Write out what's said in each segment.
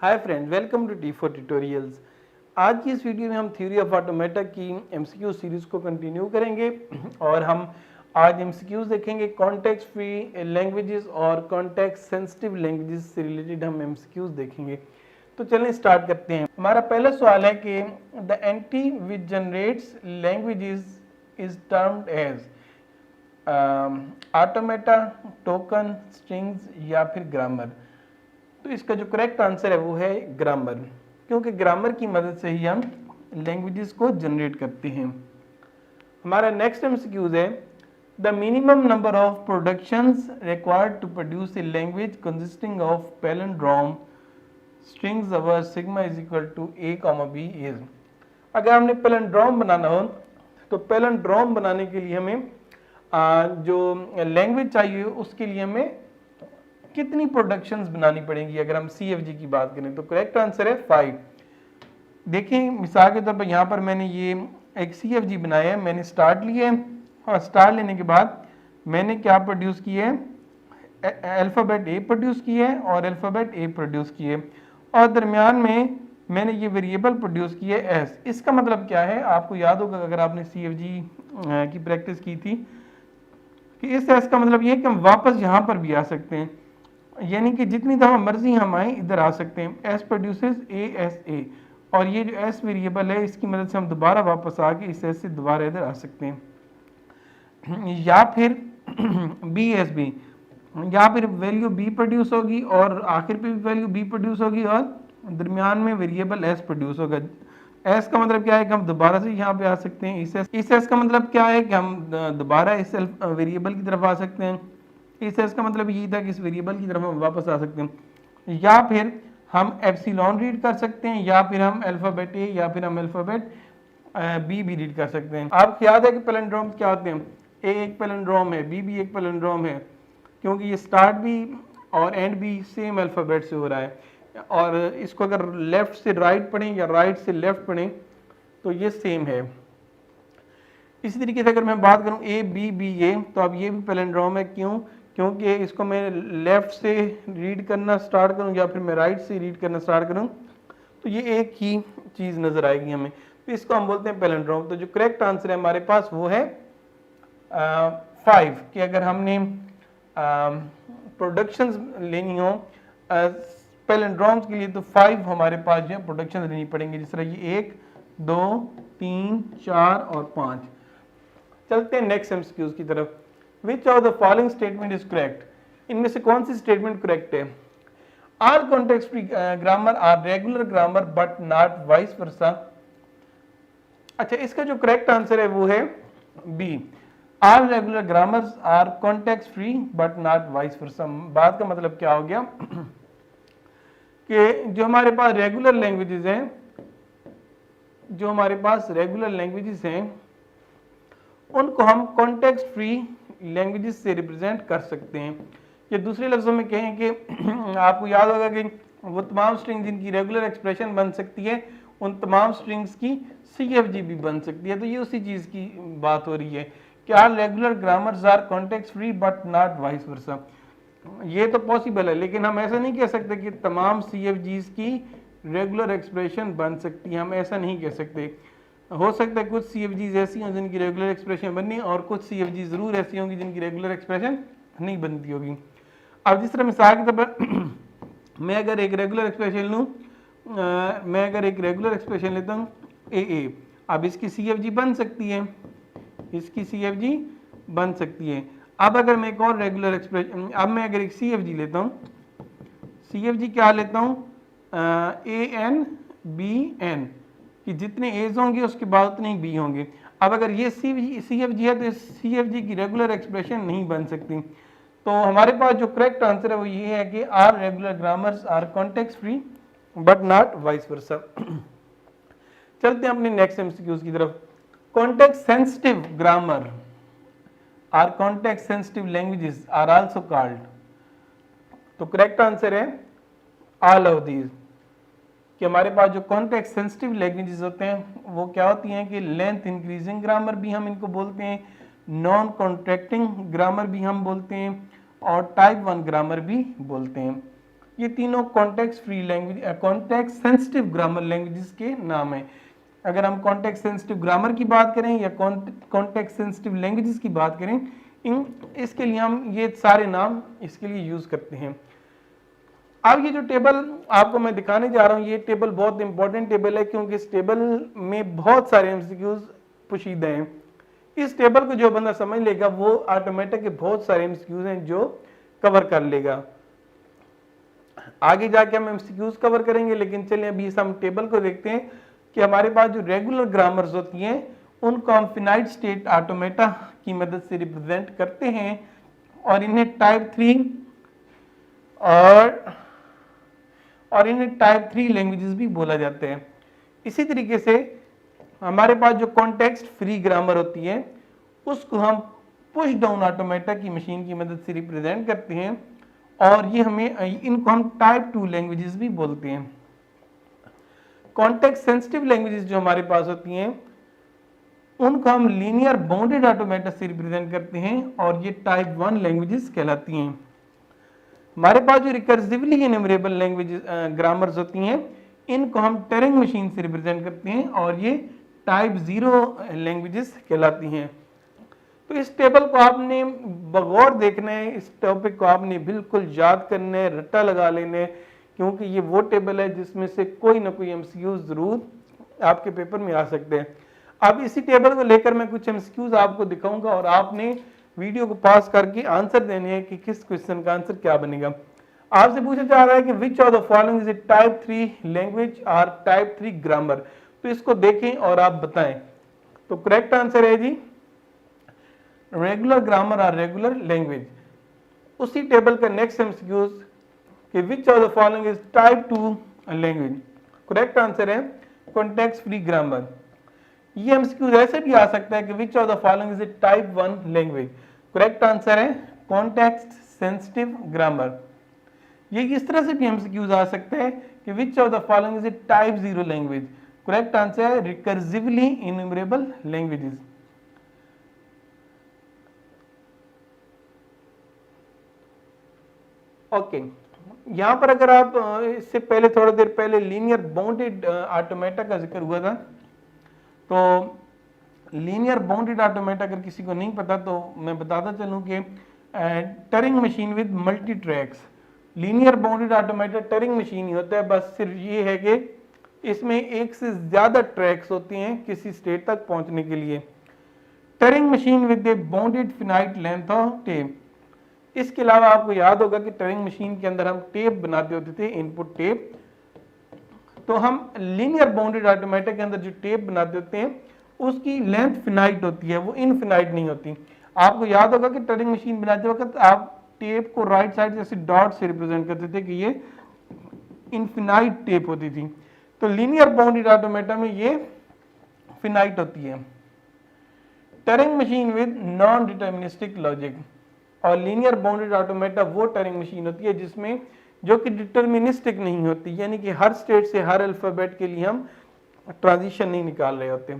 Hi friends, welcome to T for tutorials. आज की इस वीडियो में हम थ्योरी ऑफ ऑटोमेटा की एमसीक्यू सीरीज को कंटिन्यू करेंगे और हम आज एमसीक्यूज देखेंगे कॉन्टेक्स्ट फ्री लैंग्वेजेस और कॉन्टेक्स्ट सेंसिटिव लैंग्वेजेस से रिलेटेड हम एमसीक्यूज देखेंगे। तो चलें स्टार्ट करते हैं। हमारा पहला सवाल है कि the entity which generates languages is termed as automata, token, strings या फिर ग्रामर। तो इसका जो करेक्ट आंसर है वो है ग्रामर, क्योंकि ग्रामर की मदद से ही हम लैंग्वेजेस को जनरेट करते हैं। हमारा नेक्स्ट एमसीक्यूज है the minimum number of productions required to produce a language consisting of palindrome strings our sigma is equal to a, b is. अगर हमने पैलिंड्रोम बनाना हो तो पैलिंड्रोम बनाने के लिए हमें जो लैंग्वेज चाहिए उसके लिए हमें कितनी प्रोडक्शंस बनानी पड़ेंगी। अगर हम CFG की बात करें तो करेक्ट आंसर है 5। देखें मिसाल के तौर पर यहाँ पर मैंने ये एक CFG बनाया है, मैंने स्टार्ट लिया है और स्टार्ट लेने के बाद मैंने क्या प्रोड्यूस किया है, अल्फ़ाबेट A प्रोड्यूस किया है और अल्फ़ाबेट A प्रोड्यूस किए और दरमियान में मैंने ये वेरिएबल प्रोड्यूस किया है S। इसका मतलब क्या है, आपको याद होगा अगर आपने CFG की प्रैक्टिस की थी कि इस S का मतलब ये है कि हम वापस यहाँ पर भी आ सकते हैं, यानी कि जितनी दफ़ा मर्जी हम आए इधर आ सकते हैं। S प्रोड्यूसेस ASA और ये जो S वेरिएबल है इसकी मदद से हम दोबारा वापस आके इस S से दोबारा इधर आ सकते हैं। या फिर BSB, या फिर वैल्यू B प्रोड्यूस होगी और आखिर पे भी वैल्यू B प्रोड्यूस होगी और दरमियान में वेरिएबल S प्रोड्यूस होगा। S का मतलब क्या है कि हम दोबारा से यहाँ पे आ सकते हैं। इस S का मतलब क्या है कि हम दोबारा इस वेरिएबल की तरफ आ सकते हैं। इस S का मतलब यही था कि इस वेरिएबल की तरफ हम वापस आ सकते हैं। या फिर हम एप्सिलॉन रीड कर सकते हैं, या फिर हम अल्फ़ाबेट A या फिर हम अल्फ़ाबेट B भी रीड कर सकते हैं। आपको याद है कि पैलिंड्रोम क्या होते हैं, A एक पैलिंड्रोम है, B भी एक पैलिंड्रोम है, क्योंकि ये स्टार्ट भी और एंड भी सेम अल्फ़ाबेट से हो रहा है। और इसको अगर लेफ्ट से राइट पढ़ें या राइट से लेफ्ट पढ़ें तो ये सेम है। इसी तरीके से अगर मैं बात करूं ABBA तो अब ये भी पैलिंड्रोम है। क्यों? क्योंकि इसको मैं लेफ्ट से रीड करना स्टार्ट करूं या फिर मैं राइट से रीड करना स्टार्ट करूं तो ये एक ही चीज़ नज़र आएगी हमें, तो इसको हम बोलते हैं पैलिंड्रोम। तो जो करेक्ट आंसर है हमारे पास वो है 5, कि अगर हमने प्रोडक्शंस लेनी हो पैलिंड्रोम्स के लिए तो 5 हमारे पास जो है प्रोडक्शन लेनी पड़ेंगी, जिस तरह ये 1, 2, 3, 4 और 5। चलते हैं नेक्स्ट एमसीक्यूज की तरफ। Which of the following statement is correct, इनमें से कौन सी स्टेटमेंट करेक्ट है। All context free grammar are regular grammar but not vice versa. अच्छा, इसका जो करेक्ट आंसर है वो है B, all regular grammars are context free but not vice versa. बात का मतलब क्या हो गया कि जो हमारे पास रेगुलर लैंग्वेजेस हैं, जो हमारे पास रेगुलर लैंग्वेजेस हैं उनको हम कॉन्टेक्स्ट फ्री लैंग्वेजेस से रिप्रेजेंट कर सकते हैं। या दूसरे लफ्जों में कहें कि आपको याद होगा कि वो तमाम स्ट्रिंग जिनकी रेगुलर एक्सप्रेशन बन सकती है उन तमाम स्ट्रिंग्स की CFG भी बन सकती है। तो ये उसी चीज़ की बात हो रही है कि all regular grammars are context free but not vice versa. ये तो पॉसिबल है, लेकिन हम ऐसा नहीं कह सकते कि तमाम CFGs की रेगुलर एक्सप्रेशन बन सकती है। हम ऐसा नहीं कह सकते। हो सकता है कुछ CFGs ऐसी हों जिनकी रेगुलर एक्सप्रेशन बननी और कुछ CFG ज़रूर ऐसी होंगी जिनकी रेगुलर एक्सप्रेशन नहीं बनती होगी। अब जिस तरह मिसाल के तौर पर मैं अगर एक रेगुलर एक्सप्रेशन लूँ, मैं अगर एक रेगुलर एक्सप्रेशन लेता हूँ AA, अब इसकी CFG बन सकती है, इसकी CFG बन सकती है। अब अगर मैं एक और रेगुलर एक्सप्रेशन, अब मैं अगर एक CFG लेता हूँ, CFG क्या लेता हूँ, ANBN, कि जितने एज होंगे उसके बाद उतने ही बी होंगे। अब अगर ये CFG है तो CFG की रेगुलर एक्सप्रेशन नहीं बन सकती। तो हमारे पास जो करेक्ट आंसर है वो ये है कि are regular grammars are context free but not vice versa. चलते हैं अपने नेक्स्ट एमसीक्यूज की तरफ। Context sensitive grammar are context sensitive languages are also called. तो करेक्ट आंसर है ऑल ऑफ दीज, कि हमारे पास जो कॉन्टेक्स्ट सेंसिटिव लैंग्वेजेस होते हैं वो क्या होती हैं कि लेंथ इंक्रीजिंग ग्रामर भी हम इनको बोलते हैं, नॉन कॉन्ट्रैक्टिंग ग्रामर भी हम बोलते हैं और टाइप 1 ग्रामर भी बोलते हैं। ये तीनों context free language, context sensitive grammar languages के नाम है। अगर हम कॉन्टेक्स्ट सेंसिटिव ग्रामर की बात करें या कॉन्टेक्स्ट सेंसिटिव लैंग्वेजेस की बात करें, इसके लिए हम ये सारे नाम इसके लिए यूज करते हैं। अब ये जो टेबल आपको मैं दिखाने जा रहा हूँ, ये टेबल बहुत इंपॉर्टेंट टेबल है, क्योंकि इस टेबल में बहुत सारे एमसीक्यूज पोशीदा हैं। इस टेबल को जो बंदा समझ लेगा वो ऑटोमेटिक बहुत सारे एमसीक्यूज हैं जो कवर कर लेगा। आगे जाके हम एमसीक्यूज कवर करेंगे, लेकिन चलिए अभी इस हम टेबल को देखते हैं कि हमारे पास जो रेगुलर ग्रामर्स होती हैं उनको हम फिनाइट स्टेट ऑटोमेटा की मदद से रिप्रेजेंट करते हैं, और इन्हें टाइप 3 और इन्हें टाइप 3 लैंग्वेजेस भी बोला जाता है। इसी तरीके से हमारे पास जो कॉन्टेक्स्ट फ्री ग्रामर होती है उसको हम पुश डाउन ऑटोमेटा की मशीन की मदद से रिप्रेजेंट करते हैं, और ये इनको हम टाइप 2 लैंग्वेजेस भी बोलते हैं। कॉन्टेक्स्ट सेंसिटिव लैंग्वेजेस जो हमारे पास होती हैं उनको हम लीनियर बाउंडेड ऑटोमेटा से रिप्रेजेंट करते हैं, और ये टाइप 1 लैंग्वेजेस कहलाती हैं। हमारे पास जो रिकर्सिवली इन्यूमरेबल लैंग्वेजेस ग्रामर्स होती हैं इनको हम टरिंग मशीन से रिप्रेजेंट करते हैं, और ये टाइप 0 लैंग्वेजेस कहलाती हैं। तो इस टेबल को आपने बगौर देखना है, इस टॉपिक को आपने बिल्कुल याद करना है, रट्टा लगा लेना है, क्योंकि ये वो टेबल है जिसमें से कोई ना कोई एमसीक्यू जरूर आपके पेपर में आ सकते हैं। अब इसी टेबल को लेकर मैं कुछ एमसीक्यूज आपको दिखाऊंगा, और आपने वीडियो को पास करके आंसर देने हैं कि किस क्वेश्चन का आंसर क्या बनेगा। आपसे पूछा जा रहा है कि विच of the following is a type 3 language और टाइप 3 ग्रामर। तो इसको देखें और आप बताएं। तो करेक्ट आंसर है जी रेगुलर ग्रामर और रेगुलर लैंग्वेज। उसी टेबल का नेक्स्ट एमसीक्यूज कि विच of the following is type 2 language. Correct answer है कॉन्टेक्स्ट फ्री ग्रामर। ये एमसीक्यूज ऐसे भी आ सकता है कि विच of the following is a type 1 language. Correct answer है कॉन्टेक्स्ट सेंसिटिव ग्रामर। ये इस तरह से भी एमसीक्यूज आ सकता है कि विच of the following is a type 0 language. Correct answer है रिकर्सिवली इन्यूमरेबल लैंग्वेजेस। ओके, यहां पर अगर आप इससे पहले थोड़ी देर पहले लीनियर बाउंडेड ऑटोमेटा का जिक्र हुआ था, तो लीनियर बाउंडेड ऑटोमेटा अगर किसी को नहीं पता तो मैं बताता चलूं कि Turing machine with multi tracks. Linear bounded automata Turing machine ही होता है, बस सिर्फ ये है कि इसमें एक से ज्यादा ट्रैक्स होती हैं किसी स्टेट तक पहुंचने के लिए। Touring machine with a bounded finite length of tape. इसके अलावा आपको याद होगा कि टरिंग मशीन के अंदर हम टेप बनाते होते थे, इनपुट टेप। तो हम लीनियर बाउंडेड ऑटोमेटा के अंदर जो टेप बनाते होते हैं उसकी लेंथ फिनाइट होती है, वो इनफिनाइट नहीं होती। आपको याद होगा कि टरिंग मशीन बनाते वक्त आप टेप को राइट साइड जैसे डॉट से रिप्रेजेंट करते थे कि ये इनफिनाइट टेप होती थी। तो लीनियर बाउंडेड ऑटोमेटा में ये फिनाइट होती है। Touring machine with non deterministic logic. और लीनियर बाउंडेड ऑटोमेटा वो टरिंग मशीन होती है जिसमें जो कि डिटर्मिनिस्टिक नहीं होती, यानी कि हर स्टेट से हर अल्फाबेट के लिए हम ट्रांजिशन नहीं निकाल रहे होते।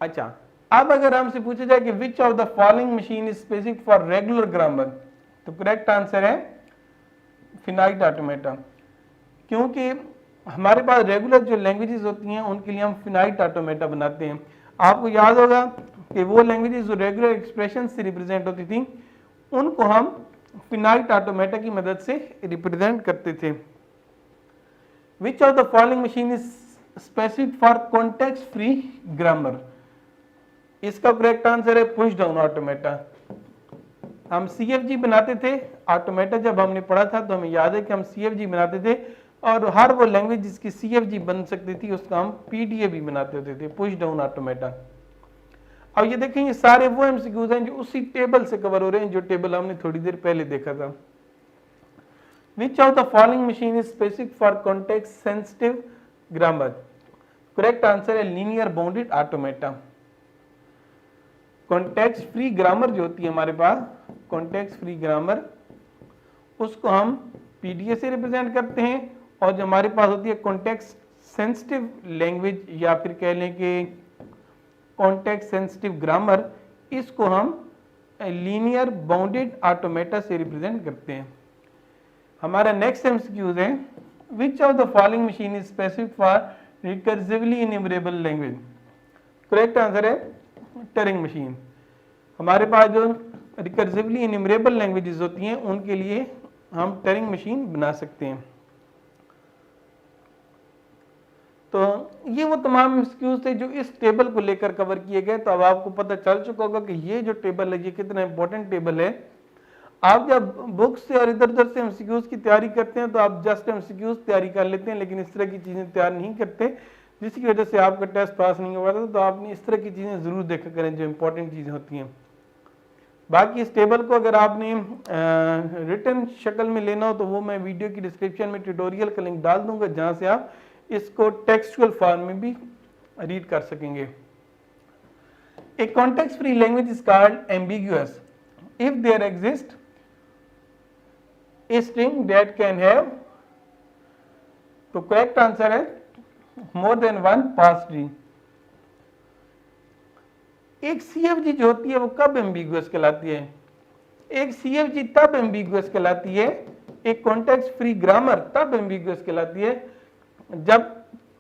अच्छा, अब अगर हमसे पूछा जाए कि विच of the following machine is specific for regular grammar, तो करेक्ट आंसर है फिनाइट ऑटोमेटा। क्योंकि हमारे पास रेगुलर जो लैंग्वेजेस होती हैं उनके लिए हम फिनाइट ऑटोमेटा बनाते हैं। आपको याद होगा कि वो लैंग्वेजेस जो रेगुलर एक्सप्रेशन से रिप्रेजेंट होती थी उनको हम फिनाइट ऑटोमेटा की मदद से रिप्रेजेंट करते थे। विच of the following machine is specific for context free grammar. इसका करेक्ट आंसर है पुश डाउन ऑटोमेटा। हम सीएफजी बनाते थे ऑटोमेटा, जब हमने पढ़ा था तो हमें याद है कि हम सीएफजी बनाते थे, और हर वो लैंग्वेज जिसकी सीएफजी बन सकती थी उसका हम पीडीए भी बनाते होते थे, पुश डाउन ऑटोमेटा। अब ये देखें, ये सारे वो एमसीक्यूज हैं जो उसी टेबल से कवर हो रहे हैं जो टेबल हमने थोड़ी देर पहले देखा था। Which of the following machine is specific for context sensitive grammar. Correct answer है linear bounded automata. Context free grammar जो होती है हमारे पास, कॉन्टेक्स्ट फ्री ग्रामर, उसको हम पीडीए से रिप्रेजेंट करते हैं, और जो हमारे पास होती है कॉन्टेक्स्ट सेंसिटिव लैंग्वेज या फिर कह लें कि कॉन्टेक्स्ट सेंसिटिव ग्रामर, इसको हम लीनियर बाउंडेड ऑटोमेटा से रिप्रेजेंट करते हैं। हमारा नेक्स्ट एमसीक्यूज है, विच of the following machine is specific for recursively enumerable language. Correct answer है टरिंग मशीन। हमारे पास जो रिकर्सिवली इन्यूमरेबल लैंग्वेजेस होती हैं उनके लिए हम टरिंग मशीन बना सकते हैं। तो ये वो तमाम एमसीक्यूज थे जो इस टेबल को लेकर कवर किए गए। तो अब आपको पता चल चुका होगा कि ये जो टेबल है ये कितना इंपॉर्टेंट टेबल है। आप जब बुक्स से और इधर उधर से एमसीक्यूज की तैयारी करते हैं तो आप जस्ट एमसीक्यूज तैयारी कर लेते हैं, लेकिन इस तरह की चीजें तैयार नहीं करते, जिसकी वजह से आपका टेस्ट पास नहीं हुआ था। तो आपने इस तरह की चीजें जरूर देखा करें जो इंपॉर्टेंट चीजें होती हैं। बाकी इस टेबल को अगर आपने रिटन शक्ल में लेना हो तो वो मैं वीडियो की डिस्क्रिप्शन में ट्यूटोरियल का लिंक डाल दूंगा, जहां से आप इसको टेक्सचुअल फॉर्म में भी रीड कर सकेंगे। A context free language is called ambiguous if there exist a string that can have, तो करेक्ट आंसर है more than one parse tree. एक सीएफजी जो होती है वो कब एम्बिगुअस कहलाती है? एक सीएफजी तब एम्बिगुअस कहलाती है, एक कॉन्टेक्स्ट फ्री ग्रामर तब एम्बिगुअस कहलाती है जब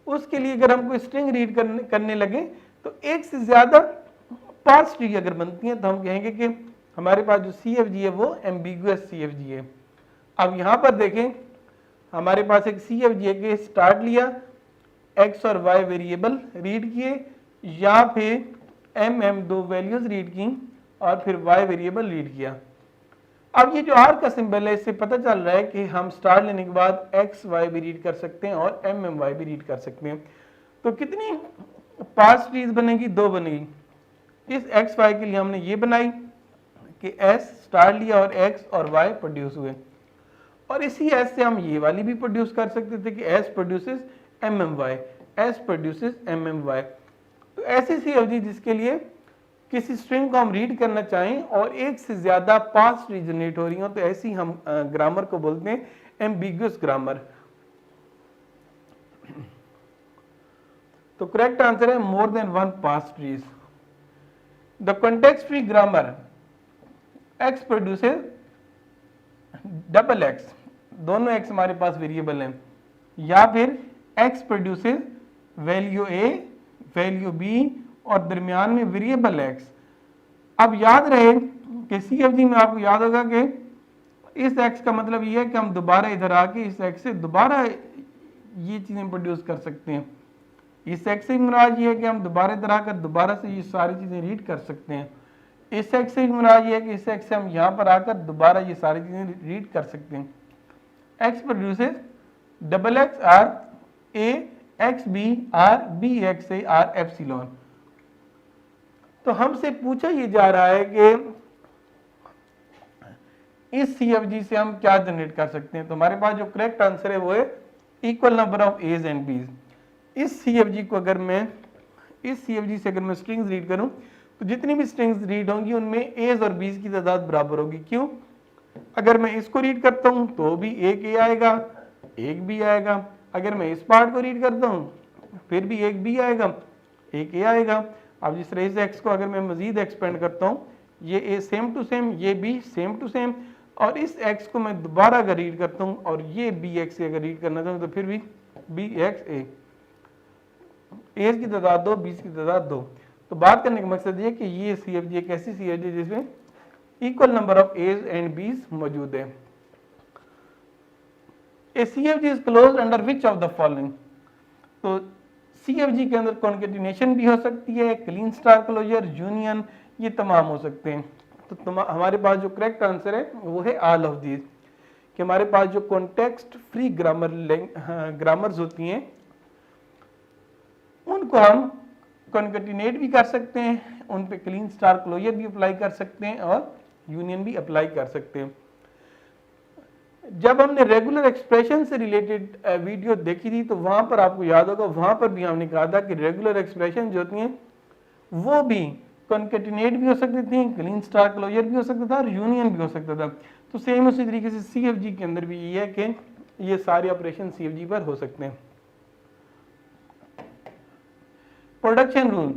उसके लिए अगर हम कोई स्ट्रिंग रीड करने लगे तो एक से ज्यादा पार्स ट्री अगर बनती है तो हम कहेंगे कि हमारे पास जो सीएफजी है वो एम्बिगुअस सीएफजी है। अब यहां पर देखें, हमारे पास एक सीएफजी है कि स्टार्ट लिया, एक्स और वाई वेरिएबल रीड किए, या फिर एम दो वैल्यूज रीड की और फिर वाई वेरिएबल रीड किया। अब ये जो आर का सिंबल है इससे पता चल रहा है कि हम स्टार लेने के बाद एक्स वाई भी रीड कर सकते हैं और एम वाई भी रीड कर सकते हैं। तो कितनी पार्स ट्रीज बनेगी? दो बनेगी। इस एक्स वाई के लिए हमने ये बनाई कि एस स्टार लिया और एक्स और वाई प्रोड्यूस हुए, और इसी एस से हम ये वाली भी प्रोड्यूस कर सकते थे कि S produces M Y, S produces M Y. तो ऐसी सीएफजी जिसके लिए किसी स्ट्रिंग को हम रीड करना चाहें और एक से ज्यादा पास ट्री जनरेट हो रही हो, तो ऐसी हम ग्रामर को बोलते हैं एम्बिगुअस ग्रामर। तो करेक्ट आंसर है more than one pass trees. The context free grammar x produces double x, दोनों एक्स हमारे पास वेरिएबल हैं, या फिर एक्स प्रोड्यूसेस वैल्यू ए वैल्यू बी और दरमियान में वेरिएबल एक्स। अब याद रहे कि सीएफजी में आपको याद होगा कि इस एक्स का मतलब ये है कि हम दोबारा इधर आके इस एक्स से दोबारा ये चीजें प्रोड्यूस कर सकते हैं। इस एक्स से मुराद ये है कि हम दोबारा इधर आकर दोबारा से ये सारी चीजें रीड कर सकते हैं। इस एक्स से मुराद ये है कि इस एक्स से हम यहाँ पर आकर दोबारा ये सारी चीजें रीड कर सकते हैं। X produces double X or A X B or B X A or epsilon. तो हमसे पूछा ये जा रहा है कि इस सीएफजी से हम क्या जनरेट कर सकते हैं। तो हमारे पास जो करेक्ट आंसर है वो है equal number of as and B's. इस सीएफजी को अगर मैं इस सीएफजी से अगर मैं स्ट्रिंग्स रीड करूं तो जितनी भी स्ट्रिंग्स रीड होंगी उनमें एज और बीज की तादाद बराबर होगी। क्यों? अगर मैं इसको रीड करता हूं तो भी एक ए आएगा, एक बी आएगा। अगर मैं इस पार्ट को रीड करता हूं फिर भी एक बी आएगा, एक ए आएगा। अब जिस तरह से एक्स को अगर मैं मजीद एक्सपेंड करता हूं, ये ए सेम टू सेम, ये बी सेम टू सेम, और इस एक्स को मैं दोबारा अगर रीड करता हूं और ये बी एक्स से अगर रीड करना चाहूँ तो फिर भी बी एक्स ए, एज की तादाद दो, बीज की तादाद दो। तो बात करने का मकसद ये कि ये सीएफजी एक ऐसी सीएफजी जिसमें equal number of as and b's मौजूद है। A CFG is closed under which of the following. तो सीएफजी के अंदर कॉन्केटिनेशन भी हो सकती है, क्लीन स्टार क्लोजर, यूनियन, ये तमाम हो सकते हैं। तो हमारे पास जो करेक्ट आंसर है वो है ऑल ऑफ दीज, कि हमारे पास जो कॉन्टेक्स्ट फ्री ग्रामर्स होती हैं उनको हम कॉन्केटिनेट भी कर सकते हैं, उन पे क्लीन स्टार क्लोजर भी अप्लाई कर सकते हैं और यूनियन भी अप्लाई कर सकते हैं। जब हमने रेगुलर एक्सप्रेशन से रिलेटेड वीडियो देखी थी तो वहां पर आपको याद होगा, वहां पर भी हमने कहा था कि रेगुलर एक्सप्रेशन जो होती हैं वो भी कॉन्केटिनेट भी हो सकती थी, क्लीन स्टार क्लोजर भी हो सकता था और यूनियन भी हो सकता था। तो सेम उसी तरीके से सीएफजी के अंदर भी ये है कि ये सारे ऑपरेशन सीएफजी पर हो सकते हैं। प्रोडक्शन रूल,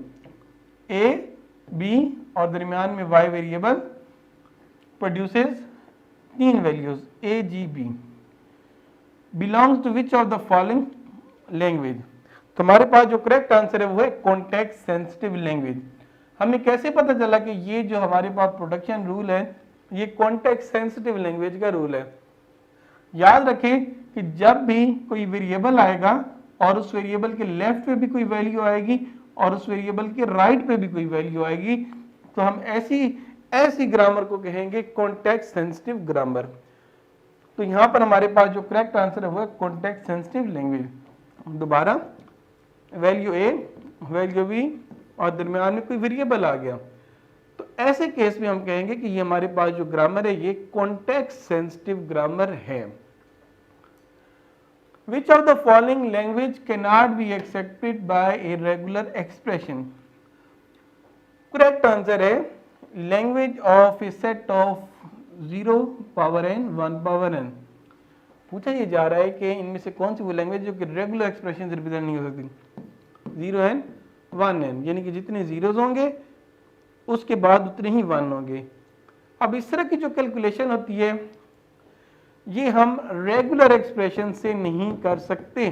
ए बी और दरमियान में Y variable produces 3 values A G B, belongs to which of the following language. तो हमारे पास जो करेक्ट आंसर है वो है कॉन्टेक्स्ट सेंसिटिव लैंग्वेज। हमें कैसे पता चला कि ये जो हमारे पास प्रोडक्शन रूल है ये कॉन्टेक्स्ट सेंसिटिव लैंग्वेज का रूल है। याद रखें कि जब भी कोई वेरिएबल आएगा और उस वेरिएबल के लेफ्ट पे भी कोई वैल्यू आएगी और उस वेरिएबल के राइट पे भी कोई वैल्यू आएगी तो हम ऐसी ग्रामर को कहेंगे कॉन्टेक्स्ट सेंसिटिव ग्रामर। तो यहां पर हमारे पास जो करेक्ट आंसर है वो है कॉन्टेक्स्ट सेंसिटिव लैंग्वेज। दोबारा, वैल्यू ए, वैल्यू बी और दरमियान में कोई वेरिएबल आ गया तो ऐसे केस में हम कहेंगे कि ये हमारे पास जो ग्रामर है ये कॉन्टेक्स्ट सेंसिटिव ग्रामर है। Which of the following language cannot be accepted by a regular expression? Correct answer है language of a set of 0 power n 1 power n। पूछा ये जा रहा है कि इनमें से कौन सी वो लैंग्वेज जो कि रेगुलर एक्सप्रेशन से रिप्रेजेंट नहीं हो सकती। 0n 1n, यानी कि जितने जीरोज होंगे उसके बाद उतने ही 1 होंगे। अब इस तरह की जो कैलकुलेशन होती है ये हम रेगुलर एक्सप्रेशन से नहीं कर सकते,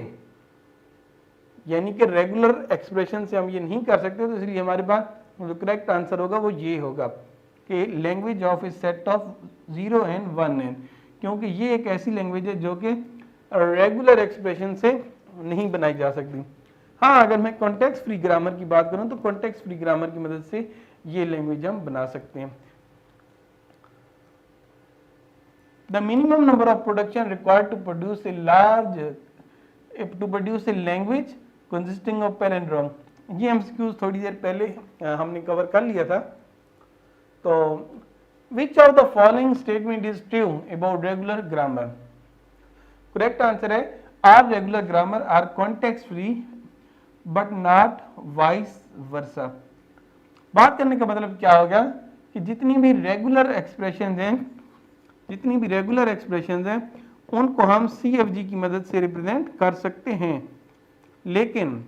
यानी कि रेगुलर एक्सप्रेशन से हम ये नहीं कर सकते। तो इसलिए हमारे पास जो करेक्ट आंसर होगा वो ये होगा कि language of A set of 0 and 1n, क्योंकि ये एक ऐसी लैंग्वेज है जो कि रेगुलर एक्सप्रेशन से नहीं बनाई जा सकती। हाँ, अगर मैं कॉन्टेक्स्ट फ्री ग्रामर की बात करूं तो कॉन्टेक्स्ट फ्री ग्रामर की मदद से ये लैंग्वेज हम बना सकते हैं। The minimum number of production required to produce a language consisting of palindrome, ये MCQs थोड़ी देर पहले हमने कवर कर लिया था। तो which of the following statement is true about regular grammar? Correct answer है all regular grammar are context free but not vice versa। बात करने का मतलब क्या होगा कि जितनी भी रेगुलर एक्सप्रेशंस हैं उनको हम CFG की मदद से रिप्रेजेंट कर सकते हैं, लेकिन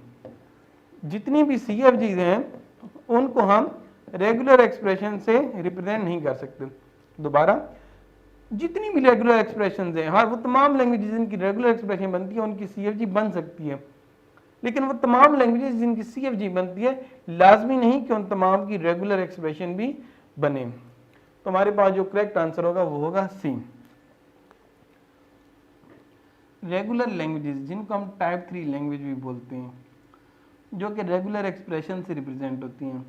जितनी भी CFGs हैं उनको हम रेगुलर एक्सप्रेशन से रिप्रेजेंट नहीं कर सकते। दोबारा, जितनी भी रेगुलर एक्सप्रेशंस हैं, हाँ वो तमाम लैंग्वेजेस जिनकी रेगुलर एक्सप्रेशन बनती है उनकी CFG बन सकती है, लेकिन वो तमाम लैंग्वेजेस जिनकी CFG बनती है लाजमी नहीं कि उन तमाम की रेगुलर एक्सप्रेशन भी बने। तो हमारे पास जो करेक्ट आंसर होगा वो होगा सी। रेगुलर लैंग्वेजेस जिनको हम टाइप 3 लैंग्वेज भी बोलते हैं, जो कि रेगुलर एक्सप्रेशन से रिप्रेजेंट होती हैं,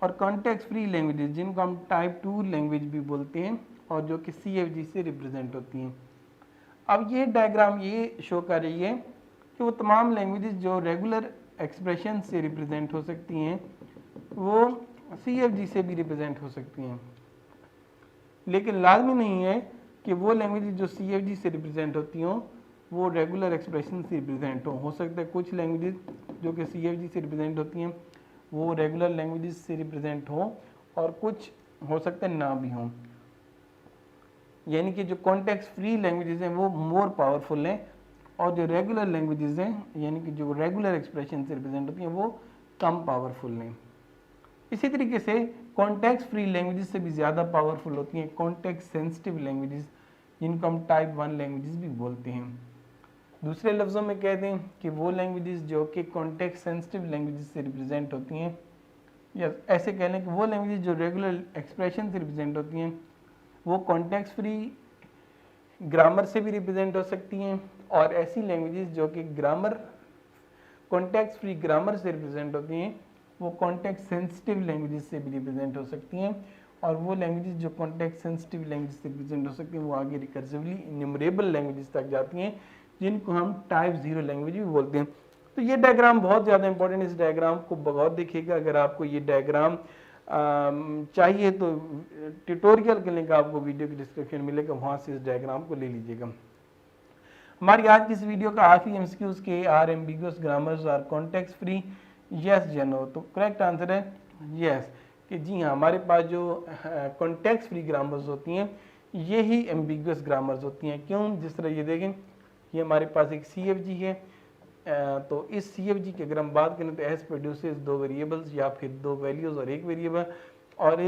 और कॉन्टेक्स्ट फ्री लैंग्वेजेस जिनको हम टाइप 2 लैंग्वेज भी बोलते हैं और जो कि CFG से रिप्रेजेंट होती हैं। अब ये डायग्राम ये शो कर रही है कि वो तमाम लैंग्वेजेस जो रेगुलर एक्सप्रेशन से रिप्रेजेंट हो सकती हैं वो CFG से भी रिप्रेजेंट हो सकती हैं, लेकिन लाजमी नहीं है कि वो लैंग्वेजेस जो CFG से रिप्रेजेंट होती हों वो रेगुलर एक्सप्रेशन से रिप्रेजेंट हो सकता है कुछ लैंग्वेजेस जो कि CFG से रिप्रेजेंट होती हैं वो रेगुलर लैंग्वेजेस से रिप्रेजेंट हो और कुछ हो सकता है ना भी हों, यानी कि जो कॉन्टेक्स्ट फ्री लैंग्वेजेस हैं वो मोर पावरफुल हैं और जो रेगुलर लैंग्वेजेस हैं यानी कि जो रेगुलर एक्सप्रेशन से रिप्रेजेंट होती हैं वो कम पावरफुल हैं। इसी तरीके से कॉन्टेक्स्ट फ्री लैंग्वेजेस से भी ज़्यादा पावरफुल होती हैं कॉन्टेक्स्ट सेंसिटिव लैंग्वेजेस जिनको हम टाइप 1 लैंग्वेजेस भी बोलते हैं। दूसरे लफ्ज़ों में कह दें कि वो लैंग्वेजेस जो कि कॉन्टेक्स्ट सेंसिटिव लैंग्वेजेस से रिप्रेजेंट होती हैं, या ऐसे कह लें कि वो लैंग्वेजेस जो रेगुलर एक्सप्रेशन से रिप्रेजेंट होती हैं वो कॉन्टेक्स्ट फ्री ग्रामर से भी रिप्रेजेंट हो सकती हैं, और ऐसी लैंग्वेजेस जो कि कॉन्टेक्स्ट फ्री ग्रामर से रिप्रेजेंट होती हैं वो कॉन्टेक्स्ट सेंसिटिव लैंग्वेजेस से भी रिप्रेजेंट हो सकती हैं, और वो लैंग्वेजेस जो कॉन्टेक्स्ट सेंसिटिव लैंग्वेज से रिप्रेजेंट हो सकती हैं वो आगे रिकर्सिवली इन्यूमरेबल लैंग्वेजेस तक जाती हैं जिनको हम टाइप 0 लैंग्वेज भी बोलते हैं। तो ये डायग्राम बहुत ज़्यादा इंपॉर्टेंट है, इस डायग्राम को बहुत देखिएगा। अगर आपको ये डायग्राम चाहिए तो ट्यूटोरियल के लिंक आपको वीडियो की डिस्क्रिप्शन मिलेगा, वहाँ से इस डायग्राम को ले लीजिएगा। हमारी आज की इस वीडियो का आखिरी MCQs के are ambiguous grammars are context free, yes या नो। तो करेक्ट आंसर है यस, कि जी हाँ हमारे पास जो कॉन्टेक्स्ट फ्री ग्रामर्स होती हैं ये ही एम्बिगुअस ग्रामर्स होती हैं। क्यों? जिस तरह ये देखें ये हमारे पास एक CFG है, तो इस CFG की अगर हम बात करें तो एस प्रोड्यूसेस 2 वेरिएबल्स या फिर 2 वैल्यूज और 1 वेरिएबल, और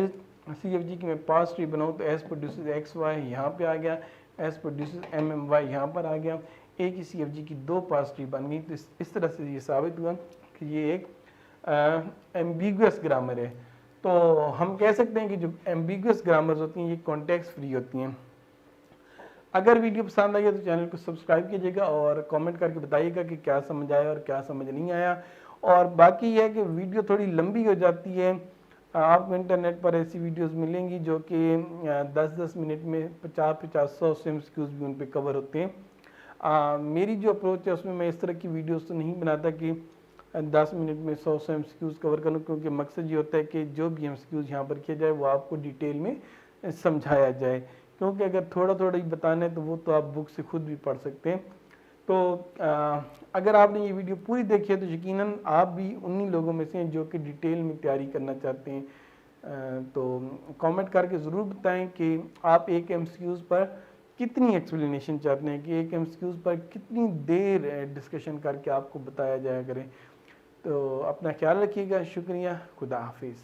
CFG की मैं पास ट्री बनाऊँ तो एस प्रोड्यूसेस एक्स वाई यहाँ पे आ गया, S produces M M Y यहाँ पर आ गया। एक ही CFG की दो पास ट्री बन गई। तो इस तरह से ये साबित हुआ कि ये एक एम्बिगुअस ग्रामर है। तो हम कह सकते हैं कि जो एम्बिगुअस ग्रामर्स होती हैं ये कॉन्टेक्स्ट फ्री होती हैं। अगर वीडियो पसंद आई है तो चैनल को सब्सक्राइब कीजिएगा और कमेंट करके बताइएगा कि क्या समझ आया और क्या समझ नहीं आया। और बाकी यह है कि वीडियो थोड़ी लंबी हो जाती है, आपको इंटरनेट पर ऐसी वीडियोस मिलेंगी जो कि 10-10 मिनट में 50-50 100 MCQs भी उन पर कवर होते हैं। मेरी जो अप्रोच है उसमें मैं इस तरह की वीडियोस तो नहीं बनाता कि 10 मिनट में 100 MCQs कवर करूँ, क्योंकि मकसद ये होता है कि जो भी MCQs यहाँ पर किया जाए वो आपको डिटेल में समझाया जाए। क्योंकि अगर थोड़ा थोड़ा ही बताना है तो वो तो आप बुक से खुद भी पढ़ सकते हैं। तो अगर आपने ये वीडियो पूरी देखी है तो यकीनन आप भी उन्हीं लोगों में से हैं जो कि डिटेल में तैयारी करना चाहते हैं। तो कमेंट करके ज़रूर बताएं कि आप एक MCQs पर कितनी एक्सप्लेनेशन चाहते हैं, कि एक MCQs पर कितनी देर डिस्कशन करके आपको बताया जाया करें। तो अपना ख्याल रखिएगा। शुक्रिया। खुदा हाफिज़।